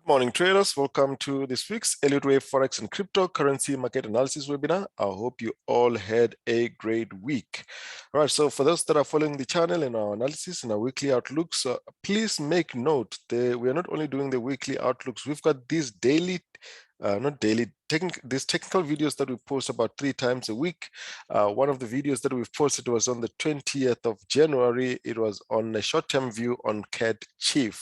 Morning traders, welcome to this week's Elliott Wave Forex and Cryptocurrency Market Analysis webinar. I hope you all had a great week. All right, so for those that are following the channel and our analysis and our weekly outlooks, please make note that we are not only doing the weekly outlooks, we've got these daily these technical videos that we post about 3 times a week. One of the videos that we've posted was on the 20th of January. It was on a short-term view on CADJPY.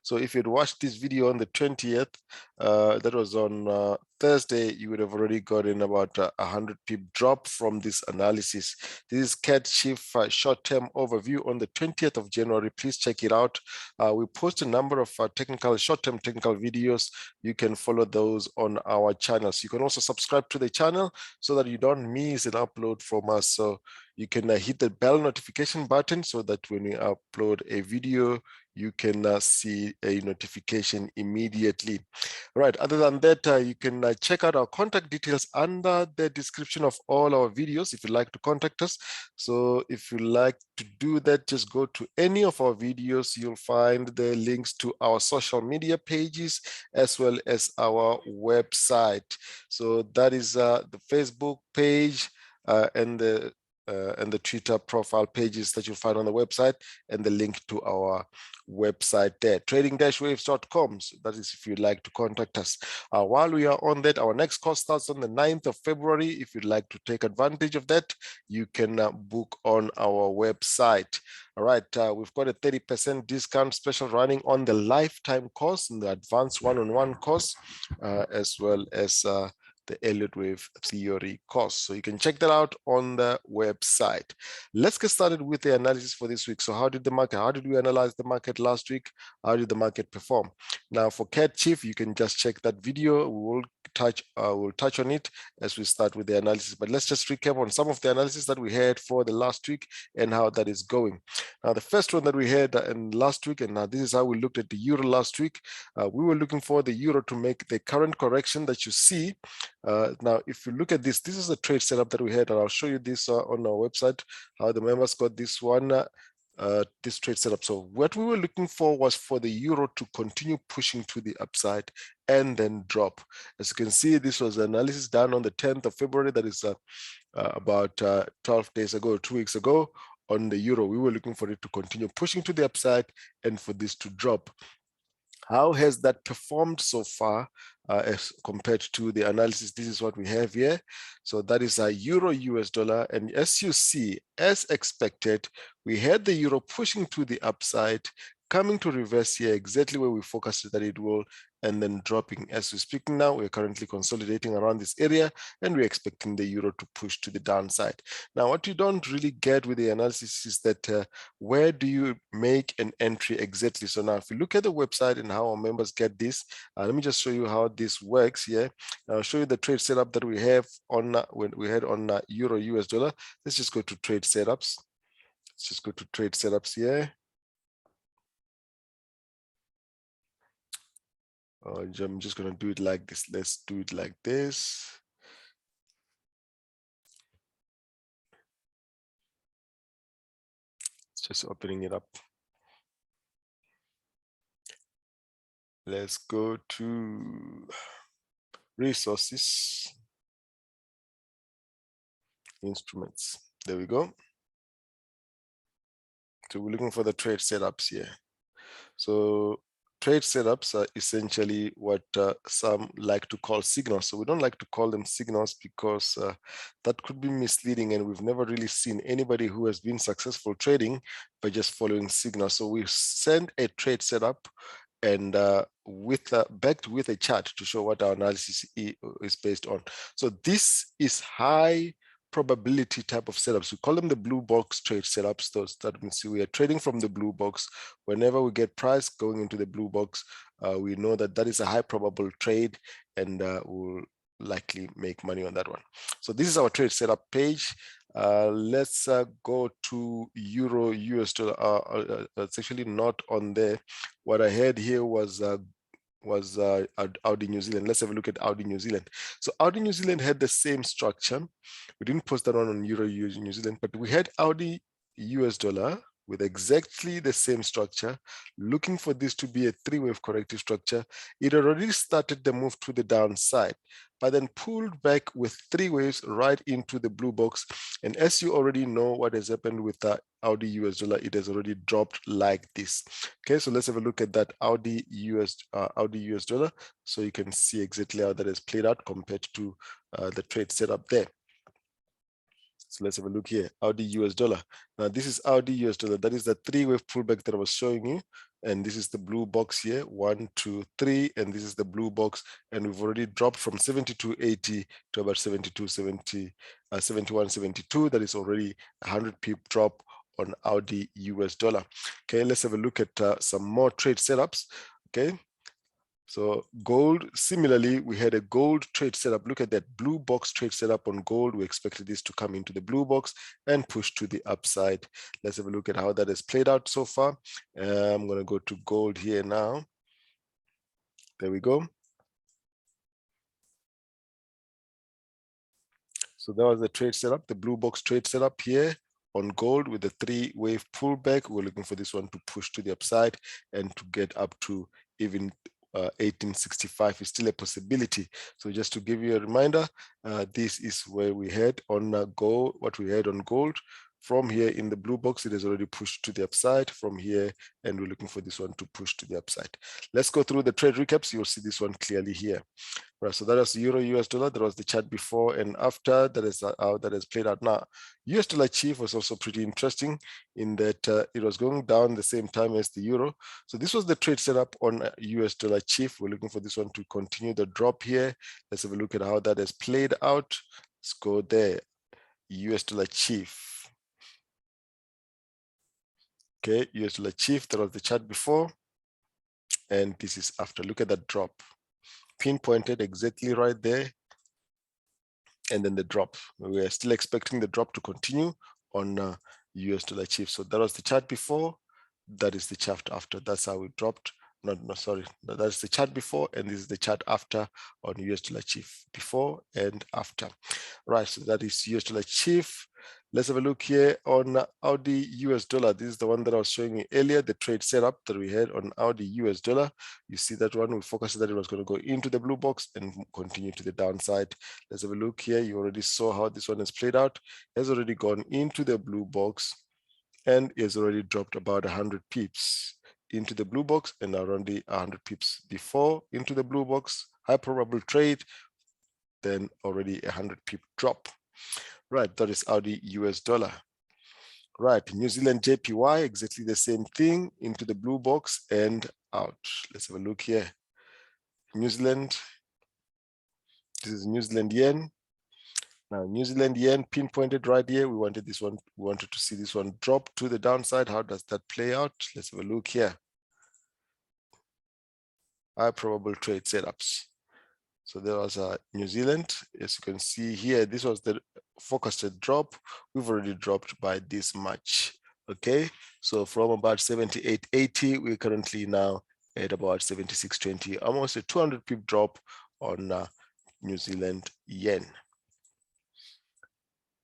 So if you'd watched this video on the 20th, that was on Thursday, you would have already gotten about 100 pip drop from this analysis. This is CADJPY short-term overview on the 20th of January. Please check it out. We post a number of short-term technical videos. You can follow those on our channels. You can also subscribe to the channel so that you don't miss an upload from us. So you can hit the bell notification button so that when we upload a video, you can see a notification immediately. All right, other than that, you can check out our contact details under the description of all our videos if you'd like to contact us. So if you like to do that, just go to any of our videos. You'll find the links to our social media pages as well as our website. So that is the Facebook page and the Twitter profile pages that you'll find on the website, and the link to our website there, trading-waves.com. So that is if you'd like to contact us. While we are on that, our next course starts on the 9th of February. If you'd like to take advantage of that, you can book on our website. All right, we've got a 30% discount special running on the lifetime course and the advanced one-on-one course, as well as the Elliott Wave theory course. So you can check that out on the website. Let's get started with the analysis for this week. So how did we analyze the market last week? How did the market perform? Now for CADJPY, you can just check that video. We'll touch on it as we start with the analysis, but let's just recap on some of the analysis that we had for the last week and how that is going. Now the first one that we had in last week, and this is how we looked at the euro last week. We were looking for the euro to make the current correction that you see. Now if you look at this is a trade setup that we had, and I'll show you this on our website, how the members got this one, this trade setup. So what we were looking for was for the euro to continue pushing to the upside and then drop. As you can see, this was an analysis done on the 10th of February. That is about 12 days ago, 2 weeks ago. On the euro, we were looking for it to continue pushing to the upside and for this to drop. How has that performed so far as compared to the analysis? This is what we have here. So that is a euro US dollar. And as you see, as expected, we had the euro pushing to the upside, coming to reverse here, exactly where we focused that it will, and then dropping. As we're speaking now, we're currently consolidating around this area, and we're expecting the euro to push to the downside. Now, what you don't really get with the analysis is that where do you make an entry exactly? So now, if you look at the website and how our members get this, let me just show you how this works here. I'll show you the trade setup that we have on when we had on euro US dollar. Let's just go to trade setups. Let's just go to trade setups here. I'm just going to do it like this. Let's do it like this. It's just opening it up. Let's go to resources, instruments. There we go. So we're looking for the trade setups here. So trade setups are essentially what some like to call signals. So we don't like to call them signals because that could be misleading, and we've never really seen anybody who has been successful trading by just following signals. So we send a trade setup and backed with a chart to show what our analysis is based on. So this is high probability type of setups. We call them the blue box trade setups. Those that means we are trading from the blue box. Whenever we get price going into the blue box, we know that that is a high probable trade, and we'll likely make money on that one. So this is our trade setup page. Let's go to euro US dollar. It's actually not on there. What I had here was Audi New Zealand. Let's have a look at Audi New Zealand. So Audi New Zealand had the same structure. We didn't post that on euro New Zealand, but we had Audi US dollar, with exactly the same structure, looking for this to be a three-wave corrective structure. It already started the move to the downside, but then pulled back with three waves right into the blue box. And as you already know what has happened with the AUD US dollar, it has already dropped like this. Okay, so let's have a look at that AUD US dollar, so you can see exactly how that has played out compared to the trade setup there. So let's have a look here, AUD US dollar. Now this is AUD US dollar. That is the three-wave pullback that I was showing you. And this is the blue box here, 1, 2, 3, and this is the blue box. And we've already dropped from 72.80 to about 72.70, 71.72. That is already 100 pip drop on AUD US dollar. Okay, let's have a look at some more trade setups. Okay. So gold, similarly, we had a gold trade setup. Look at that blue box trade setup on gold. We expected this to come into the blue box and push to the upside. Let's have a look at how that has played out so far. I'm going to go to gold here now. There we go. So that was the trade setup, the blue box trade setup here on gold with the three-wave pullback. We're looking for this one to push to the upside and to get up to even 1865 is still a possibility. So just to give you a reminder, this is where we had on gold, what we had on gold. From here in the blue box, it has already pushed to the upside from here, and we're looking for this one to push to the upside. Let's go through the trade recaps. You'll see this one clearly here. Right, so that was Euro US dollar. That was the chart before and after. That is how that has played out now. US dollar chief was also pretty interesting in that it was going down the same time as the euro. So this was the trade setup on US dollar chief. We're looking for this one to continue the drop here. Let's have a look at how that has played out. Let's go there. US dollar chief. Okay, US dollar chief. That was the chart before, and this is after. Look at that drop. Pinpointed exactly right there, and then the drop. We are still expecting the drop to continue on US dollar chief. So that was the chart before, that is the chart after. That's how we dropped. Sorry, that's the chart before, and this is the chart after on US dollar chief, before and after. Right, so that is US dollar chief. Let's have a look here on AUD US dollar. This is the one that I was showing you earlier, the trade setup that we had on AUD US dollar. You see that one, we focused that it was going to go into the blue box and continue to the downside. Let's have a look here. You already saw how this one has played out. It has already gone into the blue box and is already dropped about 100 pips into the blue box, and around the 100 pips before into the blue box. High probable trade, then already 100 pip drop. Right, that is AUD US dollar. Right, New Zealand JPY, exactly the same thing, into the blue box and out. Let's have a look here. New Zealand, this is New Zealand yen. Now, New Zealand yen pinpointed right here. We wanted this one, we wanted to see this one drop to the downside. How does that play out? Let's have a look here. High probable trade setups. So there was New Zealand. As you can see here, this was the forecasted drop. We've already dropped by this much. Okay, so from about 78.80, we're currently now at about 76.20, almost a 200 pip drop on New Zealand yen.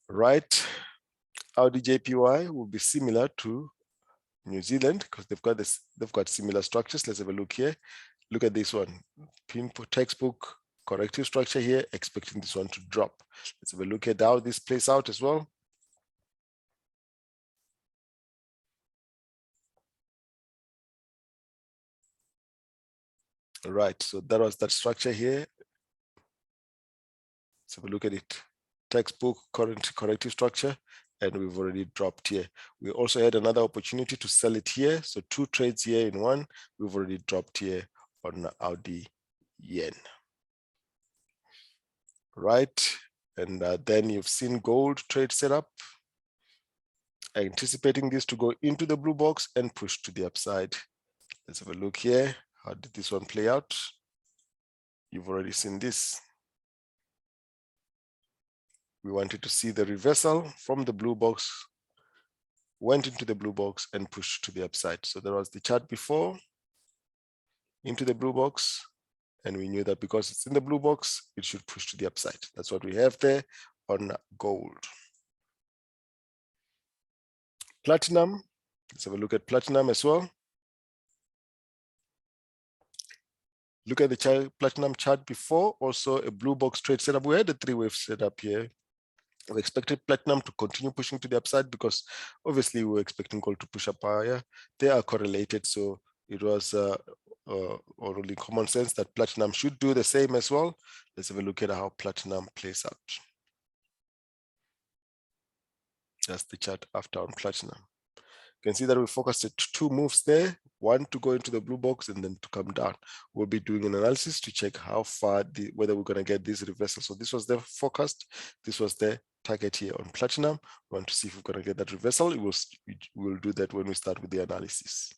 Right, AUDJPY will be similar to New Zealand because they've got similar structures. Let's have a look here. Look at this one, textbook corrective structure here, expecting this one to drop. Let's have a look at how this plays out as well. All right, so that was that structure here. Let's have a look at it. Textbook current corrective structure, and we've already dropped here. We also had another opportunity to sell it here. So 2 trades here in one. We've already dropped here on AUD yen. Right, and then you've seen gold trade setup, anticipating this to go into the blue box and push to the upside. Let's have a look here. How did this one play out? You've already seen this. We wanted to see the reversal from the blue box, went into the blue box and pushed to the upside. So there was the chart before, into the blue box, and we knew that because it's in the blue box, it should push to the upside. That's what we have there on gold. Platinum, Let's have a look at platinum as well. Look at the platinum chart before, also a blue box trade setup. We had a 3-wave setup here. We expected platinum to continue pushing to the upside because obviously we were expecting gold to push up higher. They are correlated, so it was only common sense that platinum should do the same as well. Let's have a look at how platinum plays out. That's the chart after on platinum. You can see that we focused at 2 moves there, one to go into the blue box and then to come down. We'll be doing an analysis to check how far, whether we're going to get this reversal. So this was the forecast. This was the target here on platinum. We want to see if we're going to get that reversal. We'll do that when we start with the analysis.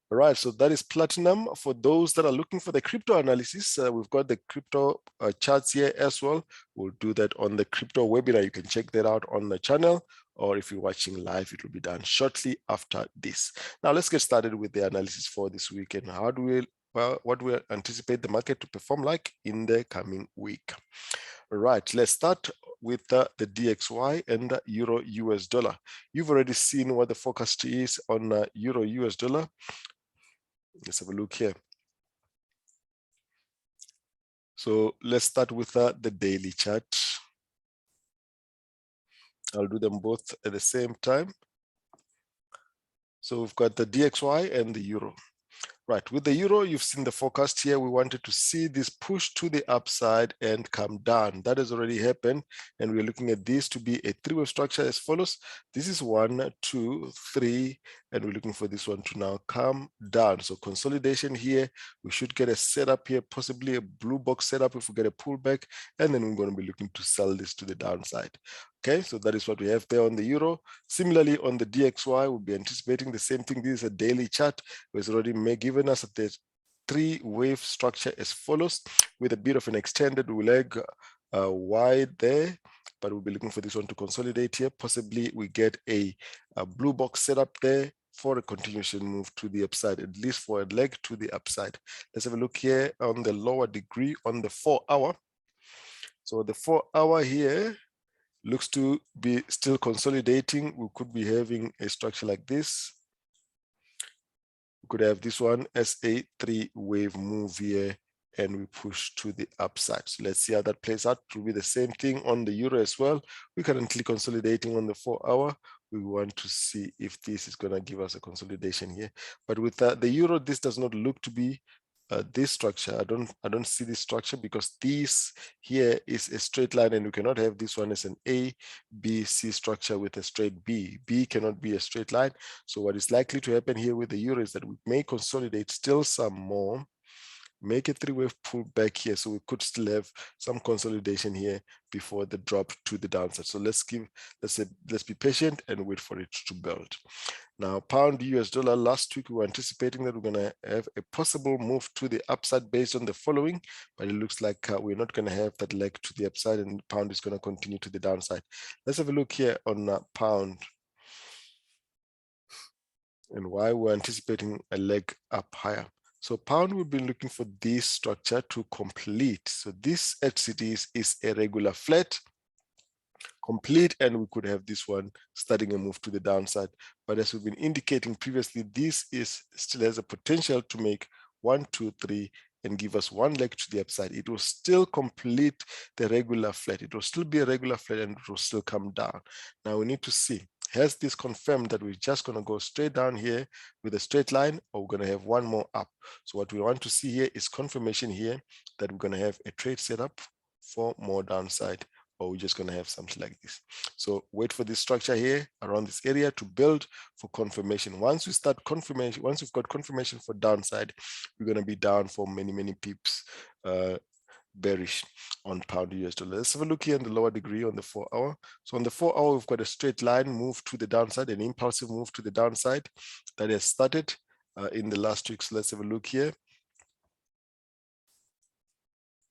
All right, so that is platinum. For those that are looking for the crypto analysis, we've got the crypto charts here as well. We'll do that on the crypto webinar. You can check that out on the channel, or if you're watching live, it will be done shortly after this. Now let's get started with the analysis for this weekend. What we anticipate the market to perform like in the coming week. All right, let's start with the DXY and the Euro US dollar. You've already seen what the forecast is on Euro US dollar. Let's have a look here. So let's start with the daily chart. I'll do them both at the same time. So we've got the DXY and the Euro. Right, with the Euro, you've seen the forecast here. We wanted to see this push to the upside and come down. That has already happened. And we're looking at this to be a 3-wave structure as follows. This is 1, 2, 3, and we're looking for this one to now come down. So consolidation here, we should get a setup here, possibly a blue box setup if we get a pullback, and then we're going to be looking to sell this to the downside. Okay, so that is what we have there on the Euro. Similarly, on the DXY, we'll be anticipating the same thing. This is a daily chart. It's already given us the 3-wave structure as follows, with a bit of an extended leg wide there, but we'll be looking for this one to consolidate here. Possibly we get a blue box setup there for a continuation move to the upside, at least for a leg to the upside. Let's have a look here on the lower degree on the 4-hour. So the 4-hour here looks to be still consolidating. We could be having a structure like this. We could have this one as a 3-wave move here, and we push to the upside. So let's see how that plays out. It will be the same thing on the Euro as well. We're currently consolidating on the 4-hour. We want to see if this is going to give us a consolidation here. But with the Euro, this does not look to be this structure. I don't see this structure because this here is a straight line, and we cannot have this one as an A, B, C structure with a straight B. B cannot be a straight line. So what is likely to happen here with the Euro is that we may consolidate still some more, make a 3-wave pullback here, so we could still have some consolidation here before the drop to the downside. So let's be patient and wait for it to build. Now, pound US dollar, last week we were anticipating that we're going to have a possible move to the upside based on the following, but it looks like we're not going to have that leg to the upside, and pound is going to continue to the downside. Let's have a look here on pound and why we're anticipating a leg up higher. So pound will be looking for this structure to complete. So this HCD is a regular flat, complete, and we could have this one starting a move to the downside. But as we've been indicating previously, this still has a potential to make 1, 2, 3 and give us one leg to the upside. It will still complete the regular flat. It will still be a regular flat and it will still come down. Now we need to see, has this confirmed that we're just going to go straight down here with a straight line, or we're going to have one more up? So what we want to see here is confirmation here that we're going to have a trade setup for more downside, or we're just going to have something like this. So wait for this structure here around this area to build for confirmation. Once we start confirmation, once we've got confirmation for downside, we're going to be down for many pips bearish on pound US dollar. Let's have a look here in the lower degree on the 4-hour. So on the 4-hour, we've got a straight line move to the downside, an impulsive move to the downside that has started in the last week. So let's have a look here.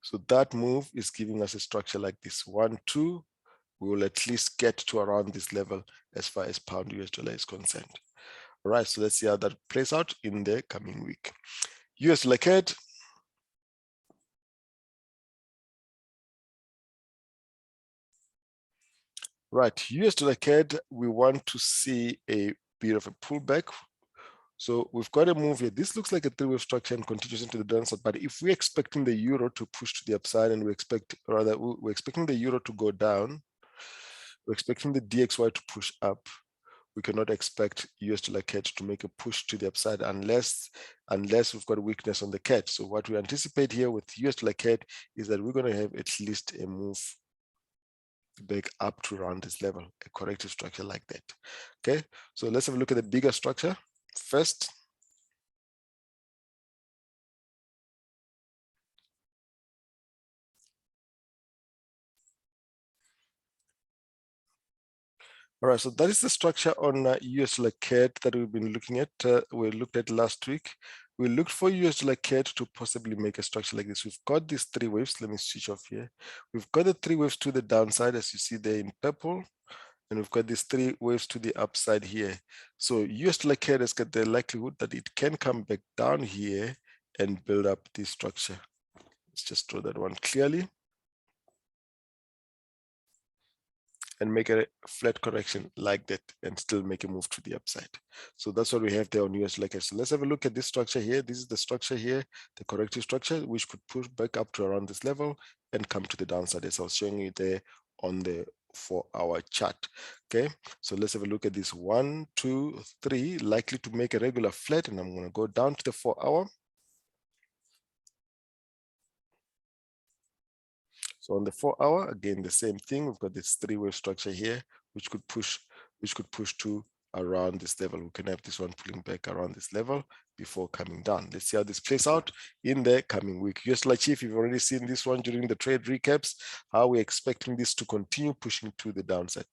So that move is giving us a structure like this 1, 2. We will at least get to around this level as far as pound US dollar is concerned. All right, so let's see how that plays out in the coming week. US dollar CAD. Right, US dollar CAD, we want to see a bit of a pullback. So we've got a move here. This looks like a three-wave structure and continues into the downside. But if we're expecting the euro to push to the upside, and we're expecting the euro to go down, we're expecting the DXY to push up, we cannot expect USD CAD to make a push to the upside unless we've got a weakness on the CAD. So what we anticipate here with USD CAD is that we're going to have at least a move back up to around this level, a corrective structure like that. Okay, so let's have a look at the bigger structure first. All right, so that is the structure on USD CAD that we've been looking at. We looked at last week. We looked for USD CAD to possibly make a structure like this. We've got these three waves. Let me switch off here. We've got the three waves to the downside, as you see there in purple, and we've got these three waves to the upside here. So USD CAD has got the likelihood that it can come back down here and build up this structure. Let's just draw that one clearly and make a flat correction like that and still make a move to the upside. So that's what we have there on USD CAD. So let's have a look at this structure here. This is the structure here, the corrective structure, which could push back up to around this level and come to the downside, as I was showing you there on the 4-hour chart. Okay, so let's have a look at this 1, 2, 3, likely to make a regular flat, and I'm going to go down to the 4-hour. So on the 4-hour, again, the same thing. We've got this three-wave structure here, which could push to around this level. We can have this one pulling back around this level before coming down. Let's see how this plays out in the coming week. USDCHF, you've already seen this one during the trade recaps, how we're expecting this to continue pushing to the downside.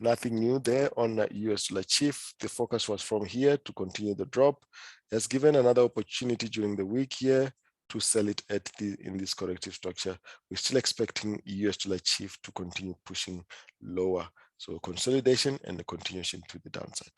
Nothing new there on USDCHF. The focus was from here to continue the drop. Has given another opportunity during the week here to sell it at in this corrective structure. We're still expecting USDCHF to continue pushing lower. So consolidation and the continuation to the downside.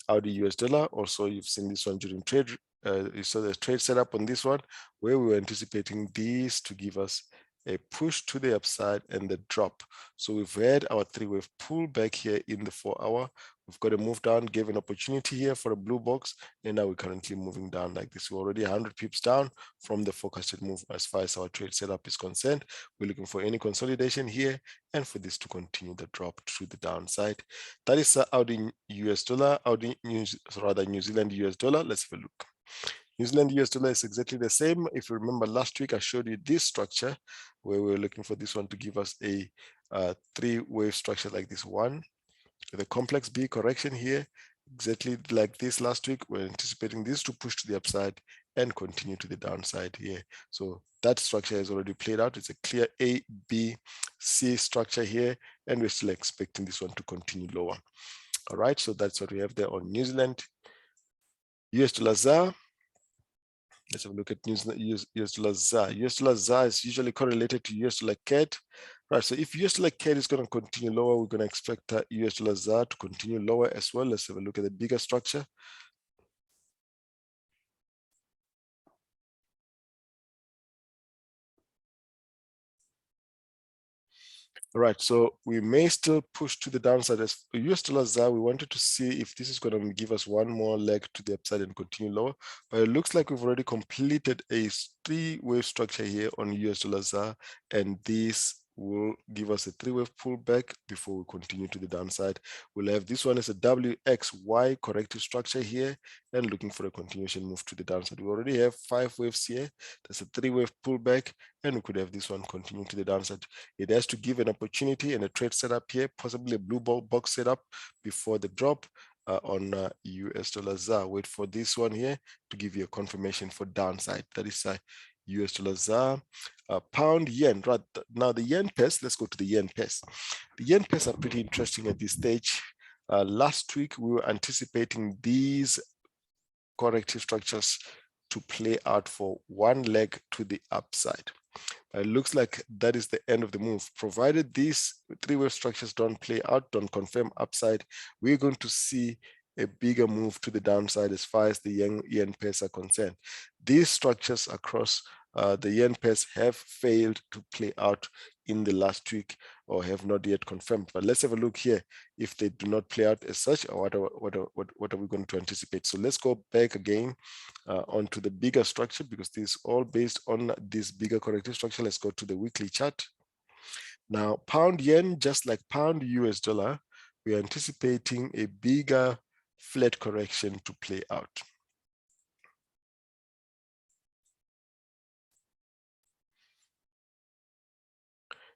AUD US dollar, also you've seen this one during trade. You saw the trade setup on this one, where we were anticipating these to give us a push to the upside and the drop. So we've had our three-wave pull back here in the 4-hour. We've got a move down, gave an opportunity here for a blue box, and now we're currently moving down like this. We're already 100 pips down from the forecasted move as far as our trade setup is concerned. We're looking for any consolidation here and for this to continue the drop to the downside. That is AUD US dollar, New Zealand US dollar. Let's have a look. New Zealand US dollar is exactly the same. If you remember last week, I showed you this structure where we were looking for this one to give us a three-wave structure like this one. With a complex B correction here, exactly like this last week, we're anticipating this to push to the upside and continue to the downside here. So that structure has already played out. It's a clear A, B, C structure here, and we're still expecting this one to continue lower. All right, so that's what we have there on New Zealand. US dollar ZAR. Let's have a look at US dollar ZAR. US dollar ZAR is usually correlated to US dollar CAD. Right, so if US dollar CAD is going to continue lower, we're going to expect US dollar ZAR to continue lower as well. Let's have a look at the bigger structure. All right, so we may still push to the downside. As for US dollar ZAR, we wanted to see if this is going to give us one more leg to the upside and continue lower. But it looks like we've already completed a three-wave structure here on US dollar ZAR, and this will give us a three-wave pullback before we continue to the downside. We'll have this one as a WXY corrective structure here and looking for a continuation move to the downside. We already have 5 waves here. That's a three-wave pullback, and we could have this one continue to the downside. It has to give an opportunity and a trade setup here, possibly a blue box setup before the drop on US dollar ZAR. Wait for this one here to give you a confirmation for downside. That is US dollar ZAR, pound yen. Right now, the yen pairs. Let's go to the yen pairs. The yen pairs are pretty interesting at this stage. Last week we were anticipating these corrective structures to play out for one leg to the upside. It looks like that is the end of the move. Provided these three-wave structures don't play out, don't confirm upside, we're going to see a bigger move to the downside as far as the yen pairs are concerned. These structures across the yen pairs have failed to play out in the last week or have not yet confirmed. But let's have a look here if they do not play out as such, or what are we going to anticipate. So let's go back again onto the bigger structure, because this is all based on this bigger corrective structure. Let's go to the weekly chart. Now, pound yen, just like pound US dollar, we are anticipating a bigger flat correction to play out.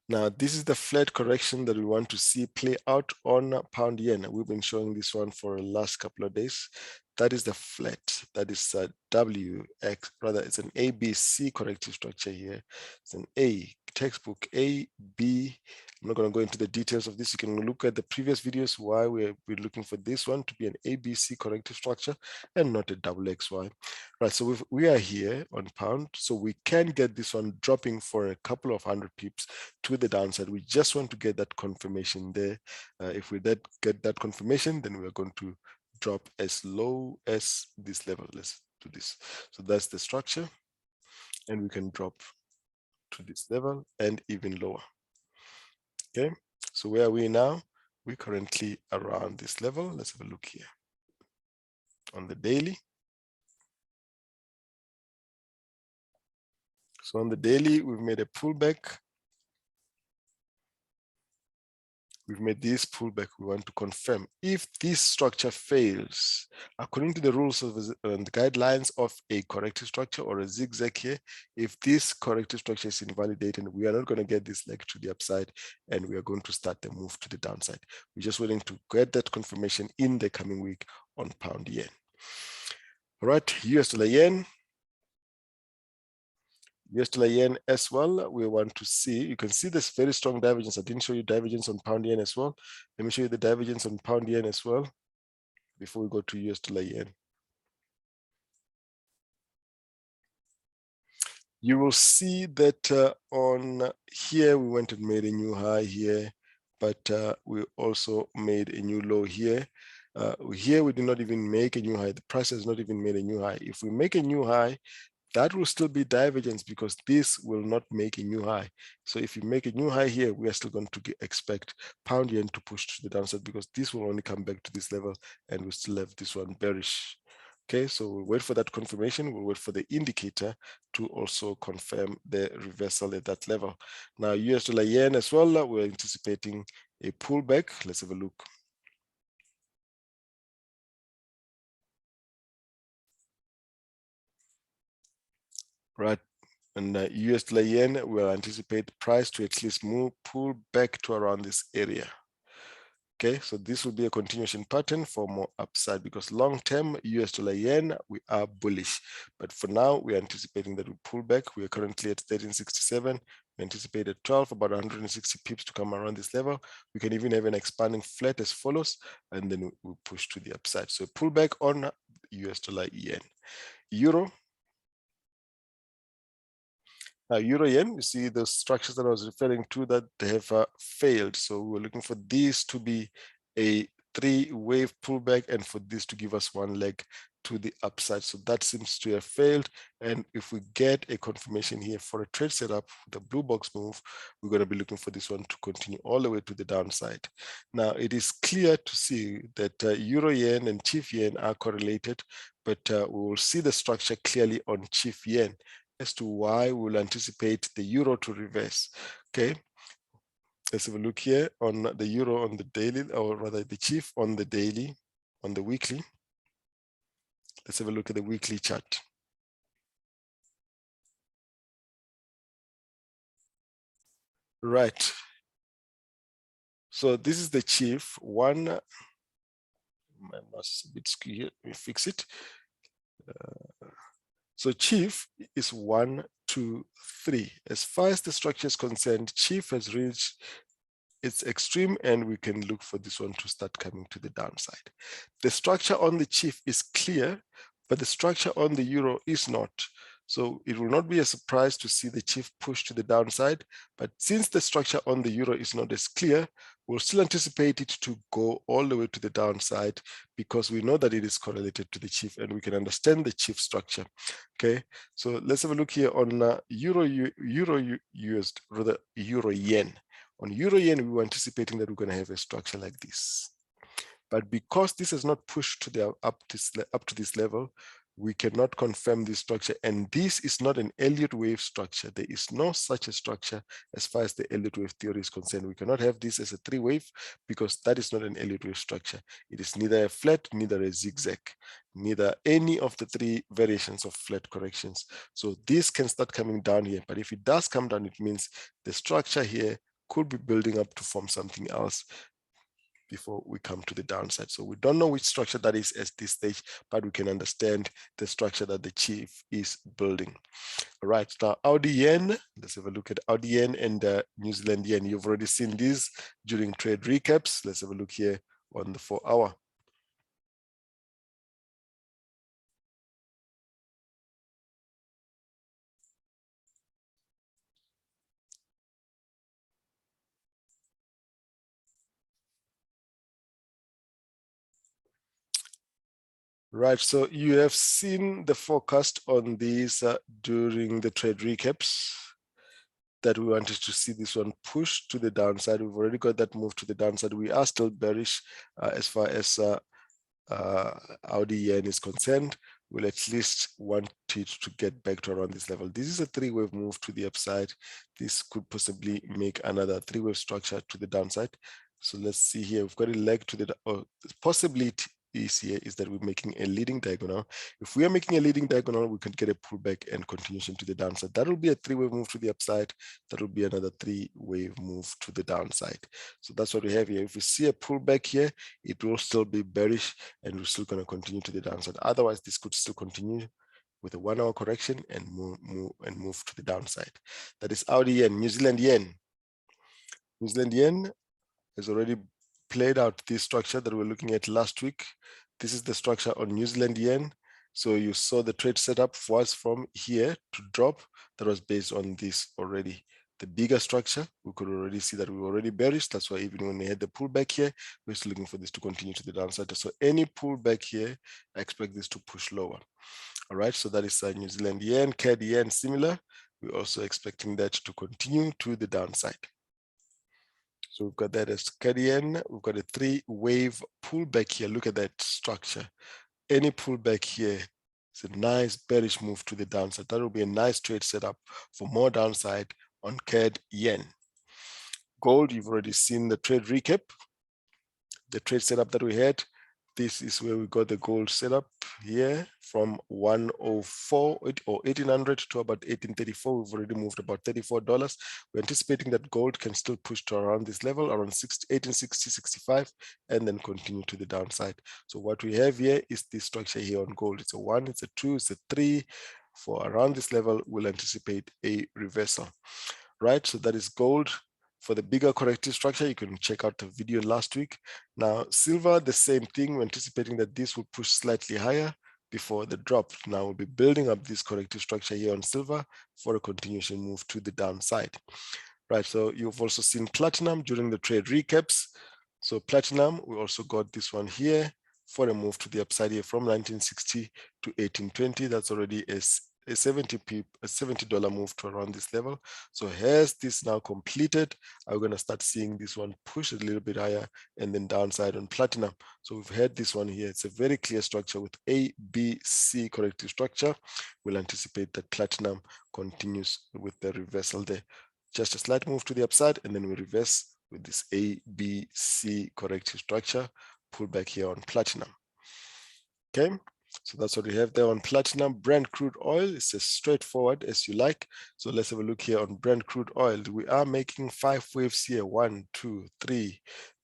Now, this is the flat correction that we want to see play out on pound yen. We've been showing this one for the last couple of days. That is the flat. That is WX, rather it's an ABC corrective structure here. It's an A, textbook A, B. I'm not going to go into the details of this. You can look at the previous videos why we're looking for this one to be an ABC corrective structure and not a double XY. Right, so we are here on pound, so we can get this one dropping for a couple of 100 pips to the downside. We just want to get that confirmation there. If we get that confirmation, then we are going to drop as low as this level. Let's do this. So that's the structure, and we can drop to this level and even lower. Okay, so where are we now? We're currently around this level. Let's have a look here on the daily. So on the daily, we've made a pullback. We've made this pullback. We want to confirm if this structure fails, according to the rules of the guidelines of a corrective structure or a zigzag here, if this corrective structure is invalidated, we are not going to get this leg to the upside, and we are going to start the move to the downside. We're just waiting to get that confirmation in the coming week on pound yen. All right, US dollar yen. US dollar yen as well, we want to see, you can see this very strong divergence. I didn't show you divergence on pound yen as well. Let me show you the divergence on pound yen as well before we go to US dollar yen. You will see that on here, we went and made a new high here, but we also made a new low here. Here, we did not even make a new high. The price has not even made a new high. If we make a new high, that will still be divergence because this will not make a new high. So if you make a new high here, we are still going to expect pound yen to push to the downside because this will only come back to this level and we still have this one bearish. Okay, so we'll wait for that confirmation. We'll wait for the indicator to also confirm the reversal at that level. Now, US dollar yen as well, we're anticipating a pullback. Let's have a look. Right, and US dollar yen, we'll anticipate price to at least pull back to around this area. Okay, so this will be a continuation pattern for more upside because long-term US dollar yen, we are bullish. But for now, we're anticipating that we pull back. We are currently at 1367. We anticipate at 12, about 160 pips to come around this level. We can even have an expanding flat as follows, and then we'll push to the upside. So pullback on US dollar yen. Euro. Now, Euro yen, you see the structures that I was referring to that they have failed. So we're looking for these to be a 3-wave pullback and for this to give us one leg to the upside. So that seems to have failed. And if we get a confirmation here for a trade setup, the blue box move, we're going to be looking for this one to continue all the way to the downside. Now, it is clear to see that Euro yen and CHF yen are correlated, but we will see the structure clearly on CHF yen as to why we'll anticipate the euro to reverse. Okay, let's have a look here on the euro on the daily, or rather the CHF on the daily, on the weekly. Let's have a look at the weekly chart. Right. So this is the CHF one. My mouse is a bit skew here. Let me fix it. So CHF is 1, 2, 3. As far as the structure is concerned, CHF has reached its extreme and we can look for this one to start coming to the downside. The structure on the CHF is clear, but the structure on the euro is not. So it will not be a surprise to see the CHF push to the downside, but since the structure on the euro is not as clear, we'll still anticipate it to go all the way to the downside because we know that it is correlated to the CHF and we can understand the CHF structure. Okay, so let's have a look here on euro yen. On euro yen, we were anticipating that we're going to have a structure like this. But because this has not pushed to the up to this level, we cannot confirm this structure. And this is not an Elliott wave structure. There is no such a structure as far as the Elliott wave theory is concerned. We cannot have this as a three wave because that is not an Elliott wave structure. It is neither a flat, neither a zigzag, neither any of the three variations of flat corrections. So this can start coming down here. But if it does come down, it means the structure here could be building up to form something else before we come to the downside. So we don't know which structure that is at this stage, but we can understand the structure that the CHF is building. All right, now AUD yen, let's have a look at AUD yen and New Zealand yen. You've already seen these during trade recaps. Let's have a look here on the 4-hour. Right, so you have seen the forecast on these during the trade recaps that we wanted to see this one push to the downside. We've already got that move to the downside. We are still bearish as far as AUD yen is concerned. We'll at least want it to get back to around this level. This is a three-wave move to the upside. This could possibly make another three-wave structure to the downside. So let's see here. We've got a leg to the possibility is here is that we're making a leading diagonal. If we are making a leading diagonal, we can get a pullback and continuation to the downside. That will be a three-wave move to the upside. That will be another three-wave move to the downside. So that's what we have here. If we see a pullback here, it will still be bearish and we're still going to continue to the downside. Otherwise, this could still continue with a 1-hour correction and move to the downside. That is AUD yen. New Zealand yen. New Zealand yen has already played out this structure that we were looking at last week. This is the structure on New Zealand yen. So you saw the trade setup was from here to drop. That was based on this already. The bigger structure, we could already see that we were already bearish. That's why even when we had the pullback here, we're still looking for this to continue to the downside. So any pullback here, I expect this to push lower. All right, so that is New Zealand yen, CAD yen, similar. We're also expecting that to continue to the downside. So we've got that as CAD yen. We've got a three-wave pullback here. Look at that structure. Any pullback here is a nice bearish move to the downside. That will be a nice trade setup for more downside on CAD yen. Gold, you've already seen the trade recap, the trade setup that we had. This is where we got the gold setup here from 104 or 1800 to about 1834. We've already moved about $34. We're anticipating that gold can still push to around this level, around 1860, 65, and then continue to the downside. So what we have here is this structure here on gold. It's a 1, it's a 2, it's a 3. For around this level, we'll anticipate a reversal, right? So that is gold. For the bigger corrective structure, you can check out the video last week. Now, silver, the same thing. We're anticipating that this will push slightly higher before the drop. Now, we'll be building up this corrective structure here on silver for a continuation move to the downside. Right, so you've also seen platinum during the trade recaps. So platinum, we also got this one here for a move to the upside here from 1960 to 1820. That's already a $70 move to around this level. So has this now completed, I'm going to start seeing this one push a little bit higher and then downside on platinum. So we've had this one here. It's a very clear structure with A, B, C corrective structure. We'll anticipate that platinum continues with the reversal there. Just a slight move to the upside and then we reverse with this A, B, C corrective structure, pull back here on platinum. Okay. So that's what we have there on platinum. Brent crude oil is as straightforward as you like. So let's have a look here on Brent crude oil. We are making 5 waves here. 1, 2, 3.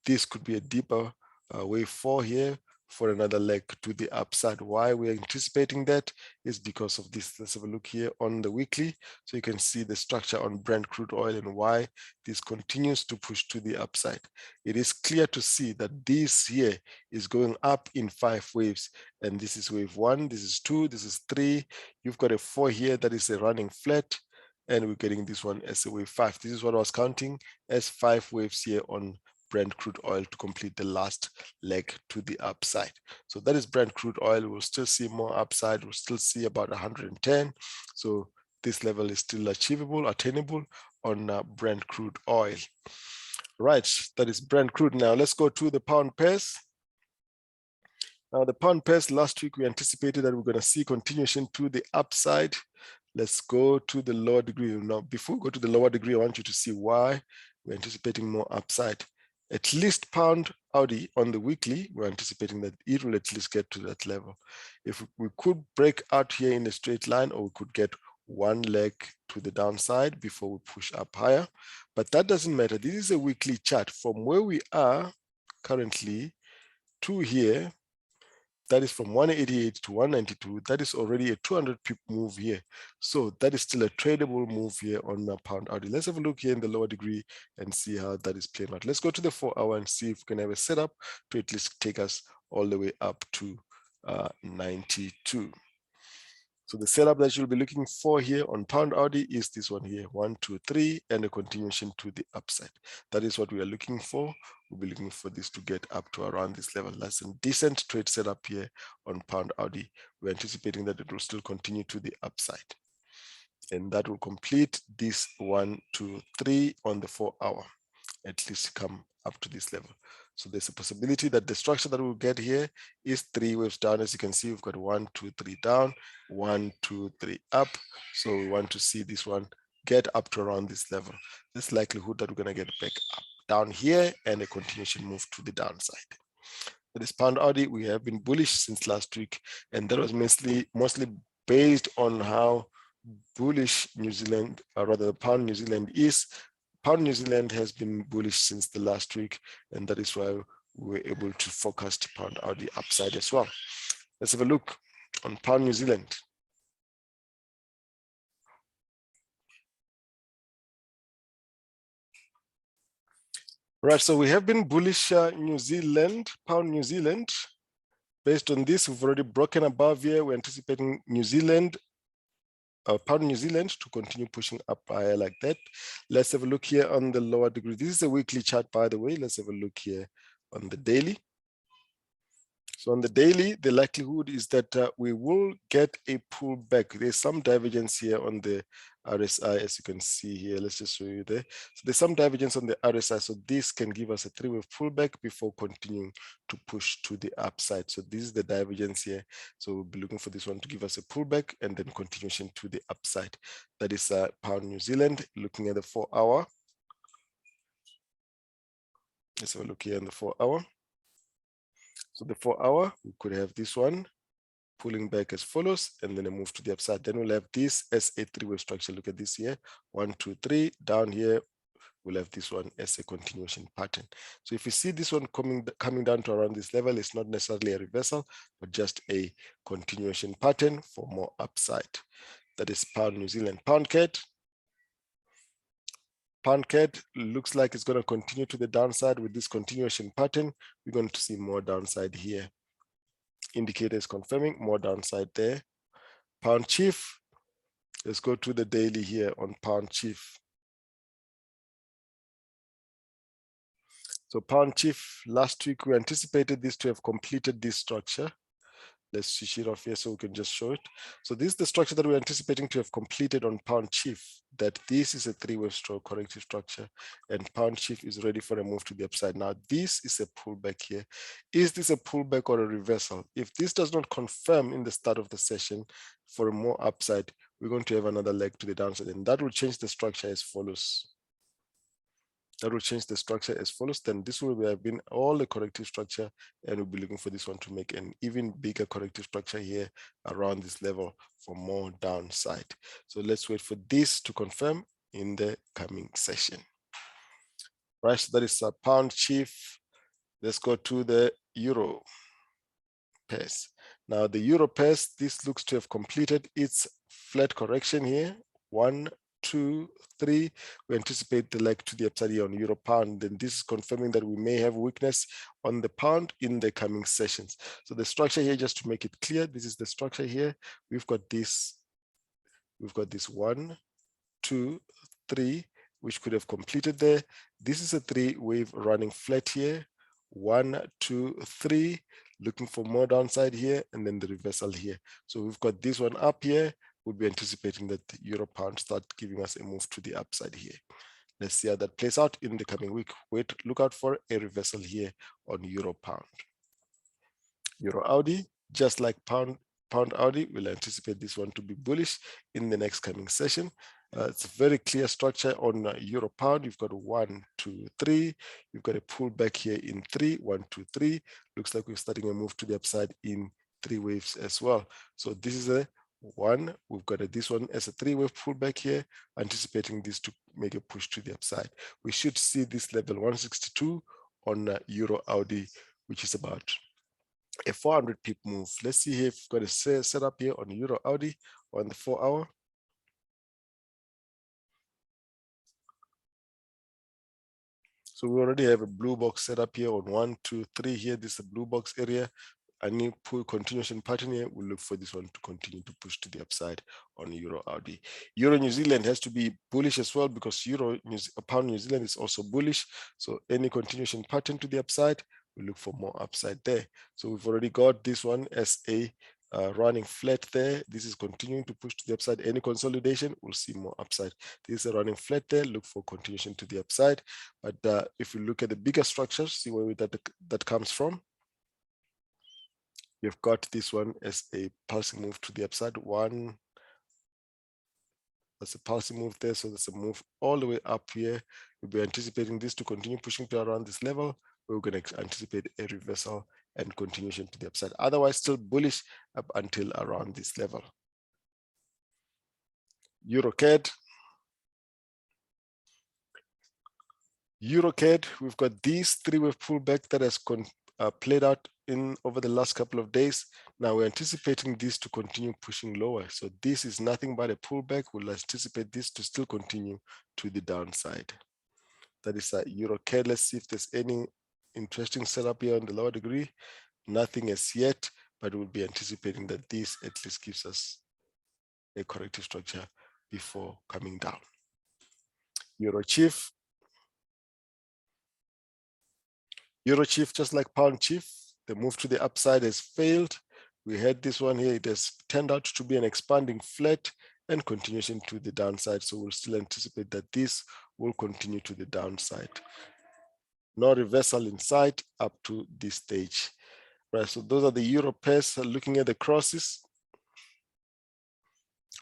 This could be a deeper wave 4 here for another leg to the upside. Why we're anticipating that is because of this. Let's have a look here on the weekly. So you can see the structure on Brent crude oil and why this continues to push to the upside. It is clear to see that this here is going up in 5 waves, and this is wave 1, this is 2, this is 3. You've got a 4 here that is a running flat, and we're getting this one as a wave 5. This is what I was counting as 5 waves here on Brent crude oil to complete the last leg to the upside. So that is Brent crude oil. We'll still see more upside. We'll still see about 110. So this level is still achievable, attainable on Brent crude oil. Right, that is Brent crude. Now let's go to the pound pairs. Now the pound pairs, last week we anticipated that we're going to see continuation to the upside. Let's go to the lower degree. Now, before we go to the lower degree, I want you to see why we're anticipating more upside. At least pound AUD on the weekly, we're anticipating that it will at least get to that level. If we could break out here in a straight line, or we could get one leg to the downside before we push up higher, but that doesn't matter. This is a weekly chart. From where we are currently to here, that is from 188 to 192. That is already a 200 pip move here. So that is still a tradable move here on the pound AUD. Let's have a look here in the lower degree and see how that is playing out. Let's go to the 4 hour and see if we can have a setup to at least take us all the way up to 92. So the setup that you'll be looking for here on pound AUD is this one here, 1, 2, 3, and a continuation to the upside. That is what we are looking for. We'll be looking for this to get up to around this level. That's a decent trade setup here on pound AUD. We're anticipating that it will still continue to the upside. And that will complete this 1, 2, 3 on the 4 hour, at least come up to this level. So there's a possibility that the structure that we'll get here is 3 waves down. As you can see, we've got 1, 2, 3 down, 1, 2, 3 up. So we want to see this one get up to around this level. There's likelihood that we're going to get back up down here and a continuation move to the downside. That is pound AUD. We have been bullish since last week, and that was mostly based on how bullish New Zealand, or rather the pound New Zealand is. Pound New Zealand has been bullish since the last week, and that is why we were able to forecast pound AUD upside as well. Let's have a look on pound New Zealand. Right, so we have been bullish New Zealand, pound New Zealand. Based on this, we've already broken above here. We're anticipating New Zealand, pound New Zealand to continue pushing up higher like that. Let's have a look here on the lower degree. This is a weekly chart, by the way. Let's have a look here on the daily. So on the daily, the likelihood is that we will get a pullback. There's some divergence here on the RSI, as you can see here. Let's just show you there. So there's some divergence on the RSI. So this can give us a 3-wave pullback before continuing to push to the upside. So this is the divergence here. So we'll be looking for this one to give us a pullback and then continuation to the upside. That is pound New Zealand. Looking at the 4 hour. Let's have a look here on the 4 hour. So the 4 hour, we could have this one pulling back as follows, and then a move to the upside. Then we'll have this as a 3-wave structure. Look at this here, 1, 2, 3. Down here, we'll have this one as a continuation pattern. So if you see this one coming down to around this level, it's not necessarily a reversal, but just a continuation pattern for more upside. That is pound New Zealand. Pound CAD. Pound CAD looks like it's going to continue to the downside with this continuation pattern. We're going to see more downside here. Indicators confirming more downside there. Pound CHF. Let's go to the daily here on pound CHF. So pound CHF, last week we anticipated this to have completed this structure. Let's switch it off here so we can just show it. So this is the structure that we're anticipating to have completed on pound CHF, that this is a 3-wave stroke corrective structure, and pound CHF is ready for a move to the upside. Now, this is a pullback here. Is this a pullback or a reversal? If this does not confirm in the start of the session for a more upside, we're going to have another leg to the downside, and that will change the structure as follows. That will change the structure as follows. Then this will have been all the corrective structure, and we'll be looking for this one to make an even bigger corrective structure here around this level for more downside. So let's wait for this to confirm in the coming session. Right, so that is a pound CHF. Let's go to the euro. pairs. Now the euro pairs, this looks to have completed its flat correction here. 1, 2, 3. We anticipate the leg to the upside here on euro pound. Then this is confirming that we may have weakness on the pound in the coming sessions. So the structure here, just to make it clear, this is the structure here. We've got this 1, 2, 3, which could have completed there. This is a 3-wave running flat here. 1, 2, 3, looking for more downside here, and then the reversal here. So we've got this one up here. We'll be anticipating that the euro pound start giving us a move to the upside here. Let's see how that plays out in the coming week. Look out for a reversal here on euro pound. Euro AUD, just like pound AUD, we'll anticipate this one to be bullish in the next coming session. It's a very clear structure on euro pound. You've got 1, 2, 3. You've got a pullback here in 3, 1, 2, 3. Looks like we're starting a move to the upside in 3 waves as well. So this is a 1. We've got this one as a 3-wave pullback here, anticipating this to make a push to the upside. We should see this level 162 on euro AUD, which is about a 400 pip move. Let's see here if we've got a setup here on euro AUD on the 4-hour. So we already have a blue box set up here on 1, 2, 3 here. This is a blue box area. Any pull continuation pattern here, we'll look for this one to continue to push to the upside on euro AUD. Euro New Zealand has to be bullish as well, because pound New Zealand is also bullish. So any continuation pattern to the upside, we look for more upside there. So we've already got this one as a running flat there. This is continuing to push to the upside. Any consolidation, we'll see more upside. This is a running flat there. Look for continuation to the upside. But if you look at the bigger structures, see where that comes from. You've got this one as a pulsing move to the upside. One, that's a pulsing move there. So there's a move all the way up here. We'll be anticipating this to continue pushing to around this level. We're going to anticipate a reversal and continuation to the upside. Otherwise, still bullish up until around this level. EURCAD. EURCAD, we've got this 3-wave pullback that has played out over the last couple of days. Now we're anticipating this to continue pushing lower. So this is nothing but a pullback. We'll anticipate this to still continue to the downside. That is EURCAD. Let's see if there's any interesting setup here on the lower degree. Nothing as yet, but we'll be anticipating that this at least gives us a corrective structure before coming down. EUROCHF. EUROCHF, just like pound CHF, the move to the upside has failed. We had this one here. It has turned out to be an expanding flat and continuation to the downside. So we'll still anticipate that this will continue to the downside. No reversal in sight up to this stage. Right, so those are the euro pairs. Looking at the crosses.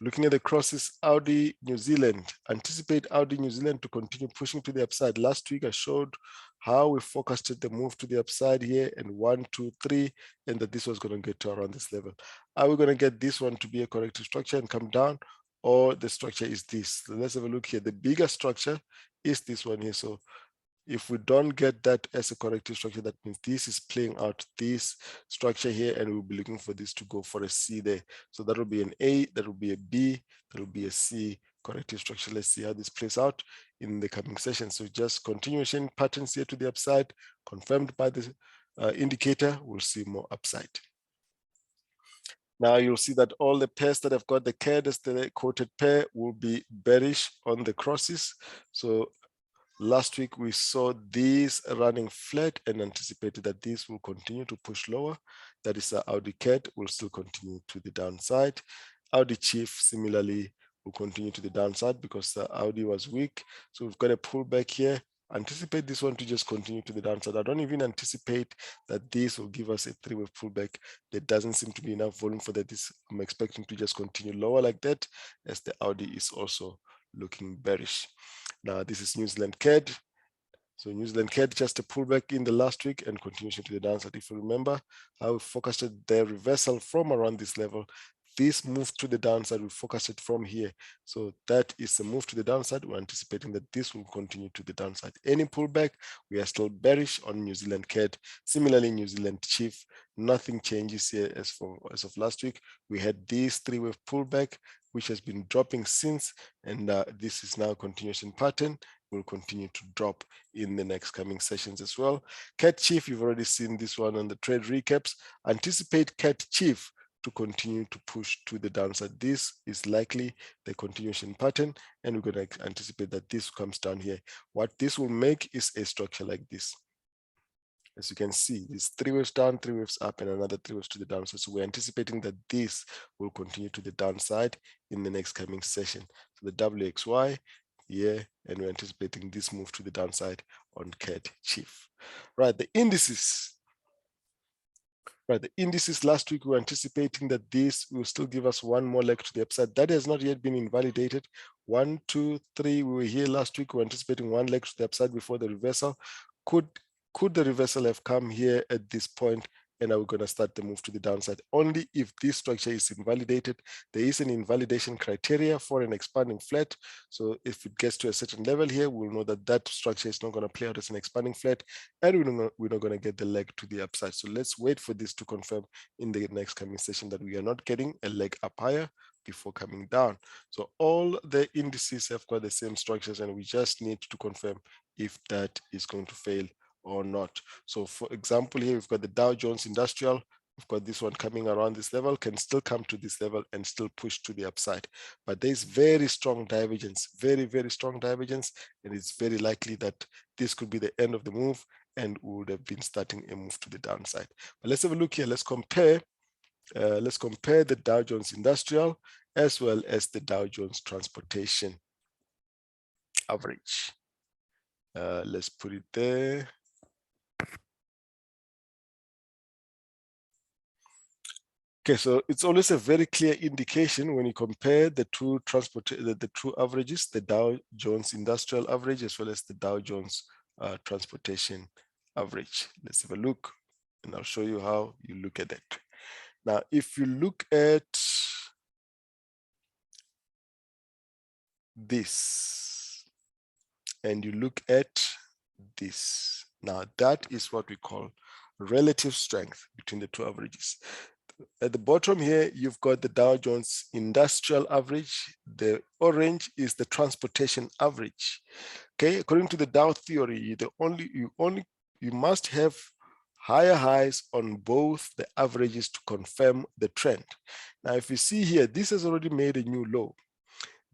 Looking at the crosses, AUD New Zealand. Anticipate AUD New Zealand to continue pushing to the upside. Last week I showed how we forecasted the move to the upside here, and 1, 2, 3, and that this was going to get to around this level. Are we going to get this one to be a corrective structure and come down, or the structure is this? So let's have a look here. The bigger structure is this one here. So if we don't get that as a corrective structure, that means this is playing out this structure here, and we'll be looking for this to go for a C there. So that will be an A, that will be a B, that will be a C corrective structure. Let's see how this plays out in the coming session. So just continuation patterns here to the upside, confirmed by the indicator, we'll see more upside. Now you'll see that all the pairs that have got the CAD as the quoted pair will be bearish on the crosses. So last week we saw these running flat and anticipated that this will continue to push lower. That is AUDCAD will still continue to the downside. AUDCHF similarly will continue to the downside because the AUD was weak. So we've got a pullback here. Anticipate this one to just continue to the downside. I don't even anticipate that this will give us a 3-wave pullback. There doesn't seem to be enough volume for that. I'm expecting to just continue lower like that, as the AUD is also looking bearish. Now this is New Zealand CAD. So New Zealand CAD just a pullback in the last week and continuation to the downside. If you remember how we forecasted the reversal from around this level, this move to the downside, we focus it from here. So that is the move to the downside. We're anticipating that this will continue to the downside. Any pullback, we are still bearish on New Zealand CAD. Similarly, New Zealand CHF, nothing changes here as of last week. We had this three-wave pullback, which has been dropping since, and this is now a continuation pattern. Will continue to drop in the next coming sessions as well. CADJPY, you've already seen this one on the trade recaps. Anticipate CADJPY to continue to push to the downside. This is likely the continuation pattern, and we're going to anticipate that this comes down here. What this will make is a structure like this. As you can see, it's 3 waves down, 3 waves up, and another 3 waves to the downside. So we're anticipating that this will continue to the downside in the next coming session. So the WXY, yeah, and we're anticipating this move to the downside on CADJPY. Right, the indices. Right, the indices last week we were anticipating that this will still give us one more leg to the upside. That has not yet been invalidated. 1, 2, 3. We were here last week. We were anticipating one leg to the upside before the reversal. Could the reversal have come here at this point, and are we going to start the move to the downside? Only if this structure is invalidated. There is an invalidation criteria for an expanding flat. So if it gets to a certain level here, we'll know that that structure is not going to play out as an expanding flat, and we're not going to get the leg to the upside. So let's wait for this to confirm in the next coming session that we are not getting a leg up higher before coming down. So all the indices have got the same structures, and we just need to confirm if that is going to fail or not. So for example, here we've got the Dow Jones Industrial. We've got this one coming around this level, can still come to this level and still push to the upside. But there's very strong divergence, very, very strong divergence. And it's very likely that this could be the end of the move, and we would have been starting a move to the downside. But let's have a look here. Let's compare the Dow Jones Industrial as well as the Dow Jones Transportation average. Let's put it there. Okay, so it's always a very clear indication when you compare the two averages, the Dow Jones Industrial average as well as the Dow Jones Transportation average. Let's have a look, and I'll show you how you look at it. Now, if you look at this and you look at this, now that is what we call relative strength between the two averages. At the bottom here, you've got the Dow Jones Industrial average. The orange is the transportation average. Okay, according to the Dow theory, you must have higher highs on both the averages to confirm the trend. Now, if you see here, this has already made a new low.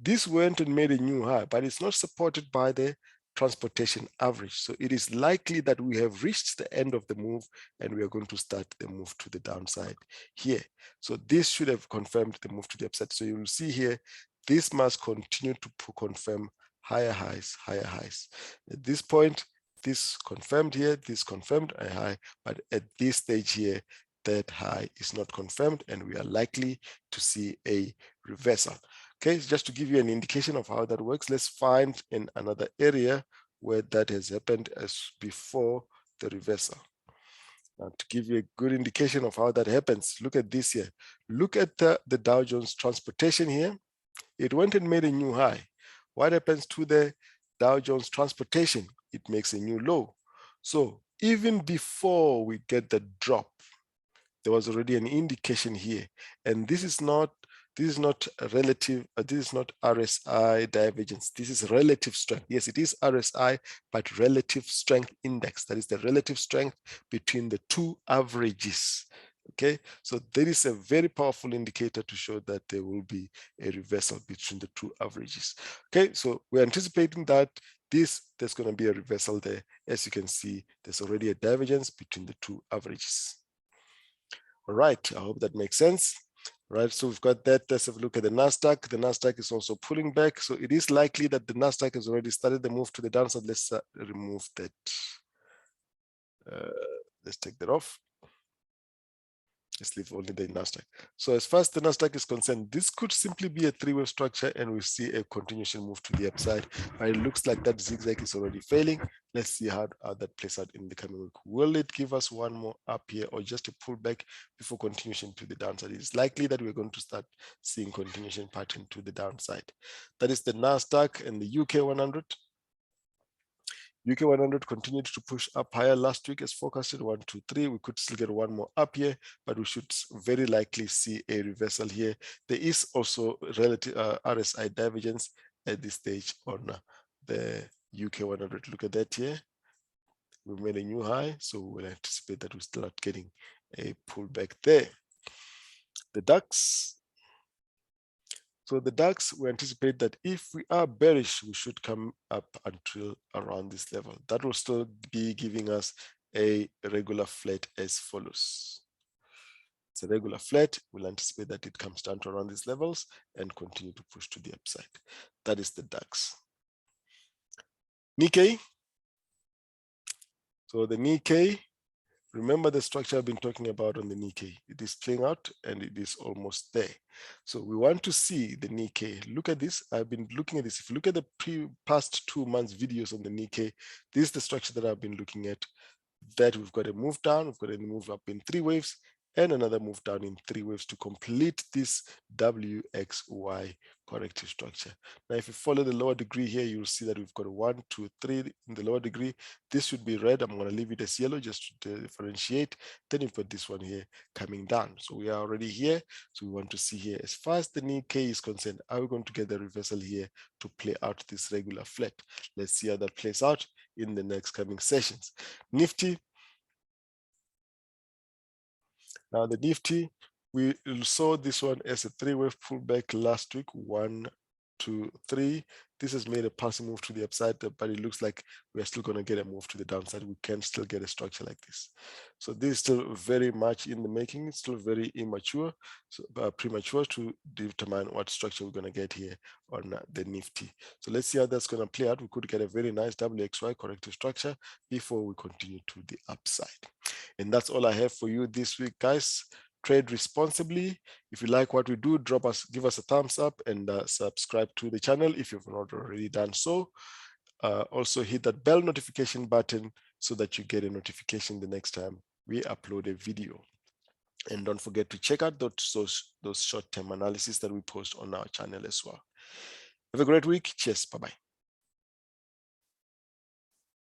This went and made a new high, but it's not supported by the transportation average. So it is likely that we have reached the end of the move, and we are going to start the move to the downside here. So this should have confirmed the move to the upside. So you will see here, this must continue to confirm higher highs, higher highs. At this point, this confirmed here, this confirmed a high, but at this stage here, that high is not confirmed, and we are likely to see a reversal. Okay, so just to give you an indication of how that works, let's find in another area where that has happened as before the reversal. Now, to give you a good indication of how that happens, look at this here. Look at the Dow Jones Transportation here. It went and made a new high. What happens to the Dow Jones Transportation? It makes a new low. So even before we get the drop, there was already an indication here, and this is not relative, this is not RSI divergence. This is relative strength. Yes, it is RSI, but relative strength index. That is the relative strength between the two averages. Okay, so there is a very powerful indicator to show that there will be a reversal between the two averages. Okay, so we're anticipating that there's going to be a reversal there. As you can see, there's already a divergence between the two averages. All right, I hope that makes sense. Right, so we've got that. Let's have a look at the NASDAQ. The NASDAQ is also pulling back. So it is likely that the NASDAQ has already started the move to the downside. Let's remove that. Let's take that off. Let's leave only the NASDAQ. So as far as the NASDAQ is concerned, this could simply be a three-wave structure and we see a continuation move to the upside. But it looks like that zigzag is already failing. Let's see how that plays out in the coming week. Will it give us one more up here or just a pullback before continuation to the downside? It's likely that we're going to start seeing continuation pattern to the downside. That is the NASDAQ and the UK 100. UK 100 continued to push up higher last week as forecasted, 1, 2, 3. We could still get one more up here, but we should very likely see a reversal here. There is also relative RSI divergence at this stage on the UK 100. Look at that here. We made a new high, so we'll anticipate that we start getting a pullback there. The DAX. So the DAX, we anticipate that if we are bearish, we should come up until around this level. That will still be giving us a regular flat as follows. It's a regular flat. We'll anticipate that it comes down to around these levels and continue to push to the upside. That is the DAX. Nikkei. So the Nikkei, remember the structure I've been talking about on the Nikkei. It is playing out and it is almost there. So we want to see the Nikkei. Look at this. I've been looking at this. If you look at the past 2 months videos on the Nikkei, this is the structure that I've been looking at. That we've got a move down, we've got a move up in 3 waves, and another move down in 3 waves to complete this WXY corrective structure. Now, if you follow the lower degree here, you'll see that we've got a 1, 2, 3 in the lower degree. This should be red. I'm going to leave it as yellow just to differentiate. Then you've got this one here coming down. So we are already here. So we want to see here, as far as the Nikkei is concerned, are we going to get the reversal here to play out this regular flat? Let's see how that plays out in the next coming sessions. Nifty. Now the Nifty, we saw this one as a 3-wave pullback last week, 1, 2, 3. This has made a passing move to the upside, but it looks like we're still going to get a move to the downside. We can still get a structure like this. So this is still very much in the making. It's still very immature, so premature to determine what structure we're going to get here on the Nifty. So let's see how that's going to play out. We could get a very nice WXY corrective structure before we continue to the upside. And that's all I have for you this week, guys. Trade responsibly. If you like what we do, give us a thumbs up and subscribe to the channel if you've not already done so. Also hit that bell notification button so that you get a notification the next time we upload a video. And don't forget to check out those short-term analysis that we post on our channel as well. Have a great week. Cheers. Bye-bye.